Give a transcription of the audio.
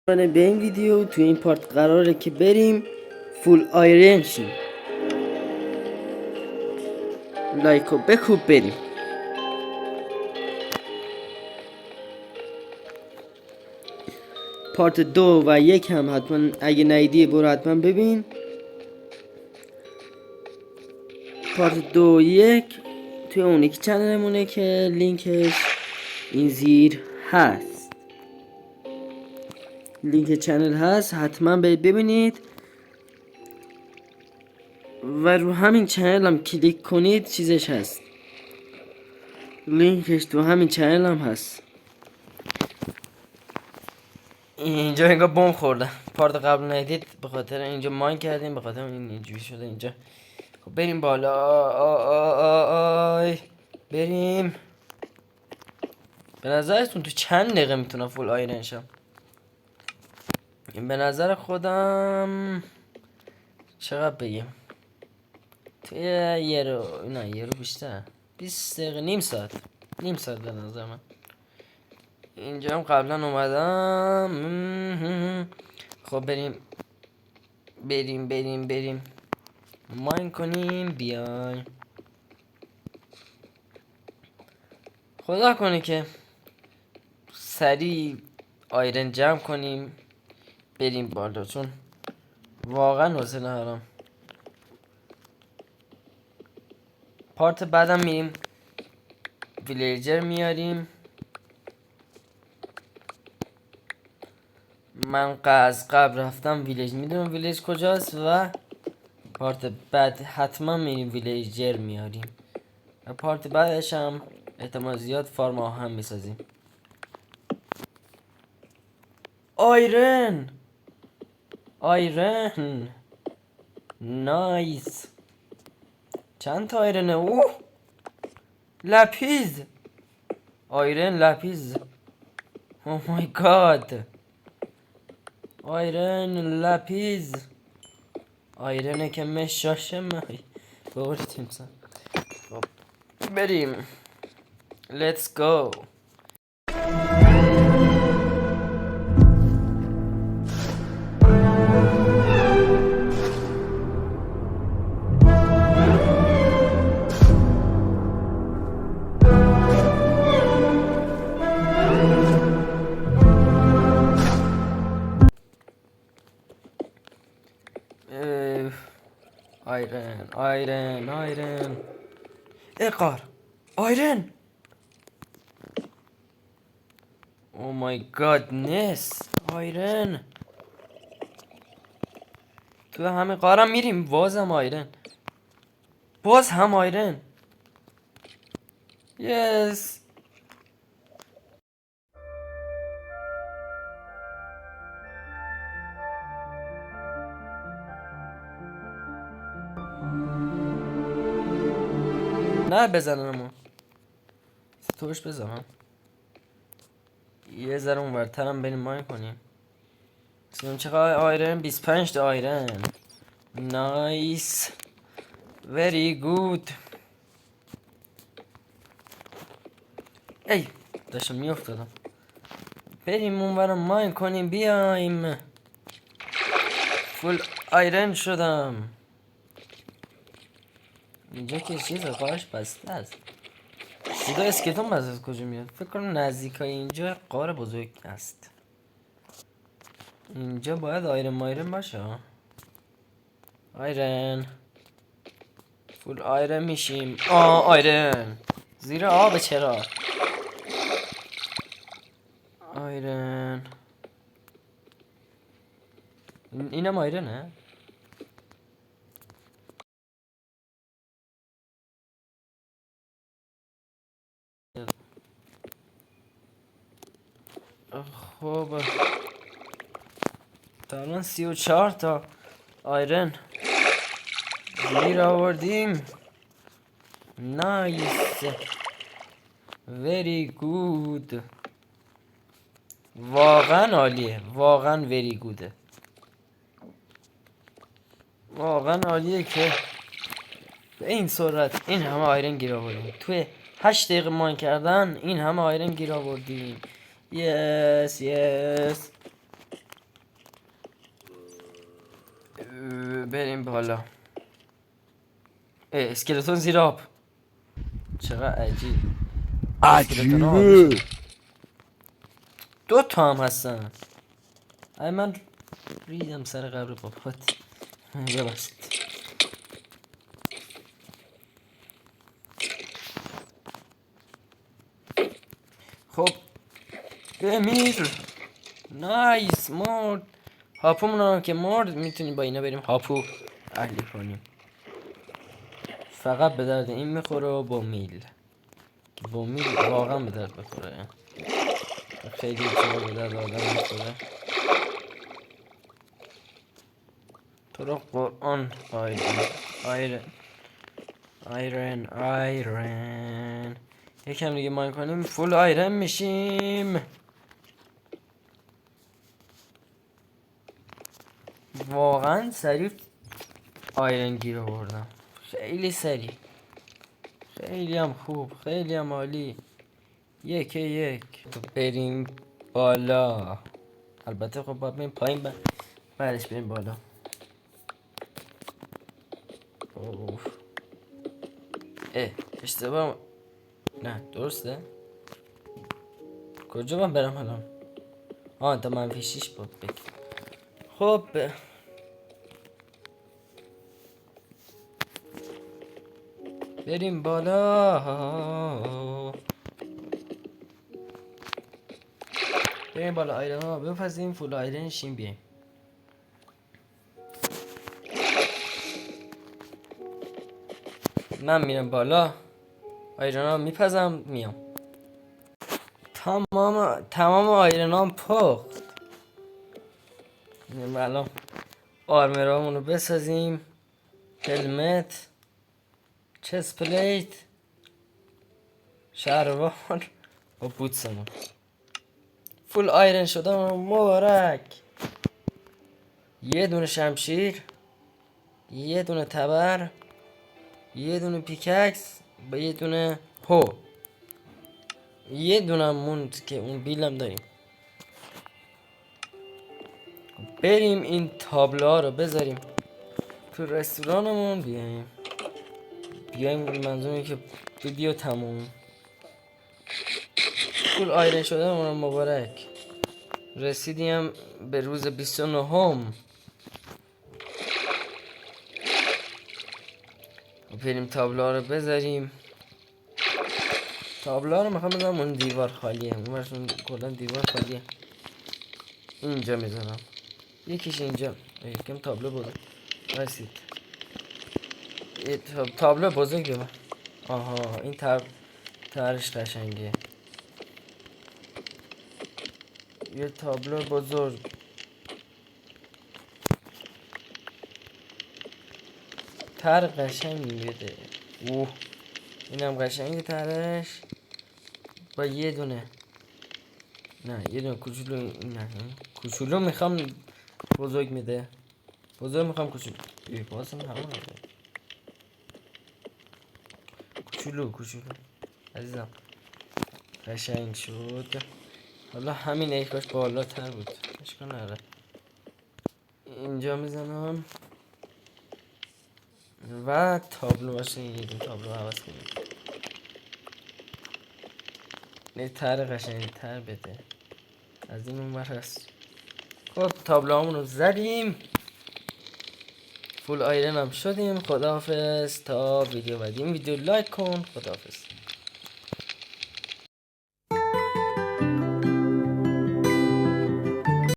من به این ویدیو تو این پارت قراره که بریم فول آیرن شیم. لایکو بکوب بریم. پارت 2 و 1 هم حتما اگه ندیدی برو حتما ببین. پارت 2 و 1 توی اون یکی چنلمونه که لینکش این زیر هست. لینک چنل هست، حتما برید ببینید و رو همین چنل هم کلیک کنید چیزش هست، لینکش تو همین چنل هم هست. اینجا انگار بم خوردم. پارت قبل ندید به خاطر اینجا ماین کردیم، به خاطر این اینجوری شده اینجا. خب بریم بالا. آی بریم. به نظرتون تو چند دقیقه میتونم فول آیرن شم؟ به نظر خودم چقدر بگیم، توی یه رو بیشتر 20 دقیقه، نیم ساعت به نظر من. اینجا هم قبلا اومدم. خب بریم ماین کنیم بیایم. خدا کنه که سریع آیرن جمع کنیم بریم بالا، چون واقعا حوصله ندارم. پارت بعدم میریم ویلیجر میاریم. من از قبل رفتم ویلیج، میدونم ویلیج کجاست و پارت بعد حتما میریم ویلیجر میاریم و پارت بعدش هم احتمال زیاد فارم آهن میسازیم. آیرن نایس. چند تا آیرنه؟ اوه لپیز، آیرن لپیز. او مای گاد، آیرن لپیز، آیرنه که مشاشه مای بورتیم سن. خب بریم، let's go. آیرن اقار آیرن. او مای گاد نس آیرن. تو همه قارم میریم بازم آیرن، باز هم آیرن. یس نه بزنم، توش بزنم یه ذره اونورترم بریم ماین کنیم. سیم چقدر آیرن؟ 25 تا آیرن. نایس وری گود. ای داشتم میافتادم. بریم اونورم ماین کنیم بیایم. فول آیرن شدم. اینجا که چیزه قارش بسته است. صدا اسکلتون از کجا میاد؟ فکر کنم نزدیکای اینجا قار بزرگ است. اینجا باید آیرن باشه. آیرن فول آیرن میشیم. آیرن زیر آب چرا؟ آیرن اینم آیرنه. خب تا الان 34 تا آیرن گیر آوردیم. نایس وری گود. واقعا عالیه، واقعا وری گوده، واقعا عالیه که به این سرعت این همه آیرن گیر آوردیم. توی 8 دقیقه مان کردن این همه آیرن گیر آوردیم. یس بریم بالا. اسکلتون زیر آب. چقدر عجیب. اسکلتون آب عجیبه. میشه. 2 تا هم هستن. ای من ریدم سر قبر بابات. ببخشید. خب بمیر. نایس مرد. هاپومون هم که مرد میتونیم با اینا بریم هاپو اهلی کنیم. فقط به درد این میخوره و با میل. با میل واقعا به درد بخوره. خیلی چیزا به درد آدم میخوره. تو رو قرآن آیرن یکم دیگه ماین کنیم فول آیرن میشیم. واقعا سریع آیرن گیر آوردم. خیلی سریع. خیلی هم خوب. خیلی هم عالی. یک تو بریم بالا. البته خب باید بریم پایین بعدش بریم بالا. اوف. اشتباه. نه درسته. کجا من برم الان؟ تا منفی 6 بود بگی. خب بریم بالا. بریم بالا آیرن ها بپزیم فول آیرن شیم بیایم. من میرم بالا آیرن ها میپزم میام. تمام آیرن ها پخت. الان آرمرامون رو بسازیم. هلمت، چست پلیت، شلوار و بوتسمون فول آیرن شده مبارک. یه دونه شمشیر، یه دونه تبر، یه دونه پیککس با یه دونه یه دونه موند که اون بیلم داریم. بریم این تابلوها رو بذاریم تو رستورانمون. بیایم منظوری که ویدیو تموم. فول آیرن شده مبارک. رسیدیم به روز 29. بریم تابلوها رو بذاریم. تابلوها رو میخوام بذارم اون دیوار خالیه. اون ورشون کلا دیوار خالیه. اینجا میذارم. یکیش اینجا. یکم تابلو بزرگ رسید. تابلو بزرگ ببر. آها این ترش قشنگه. یه تابلو بزرگ. تر قشنگ میده. اوه اینم قشنگه ترش. با یه دونه. نه یه دونه کوچولو. نه کوچولو میخوام بزرگ میده. بزرگ میخوام کوچولو. بازم همون کوچولو عزیزم قشنگ شد. حالا همین ای کاش بالاتر بود. اشکال نداره. اینجا میزنم و تابلو باشه. یه تابلو عوض کنیم. نه تر قشنگ تر بده. از این اونور هست. خب تابلوهامون رو زدیم. فول آیرن هم شدیم. خداحافظ تا ویدیو بعدی. این ویدیو لایک کن. خداحافظ.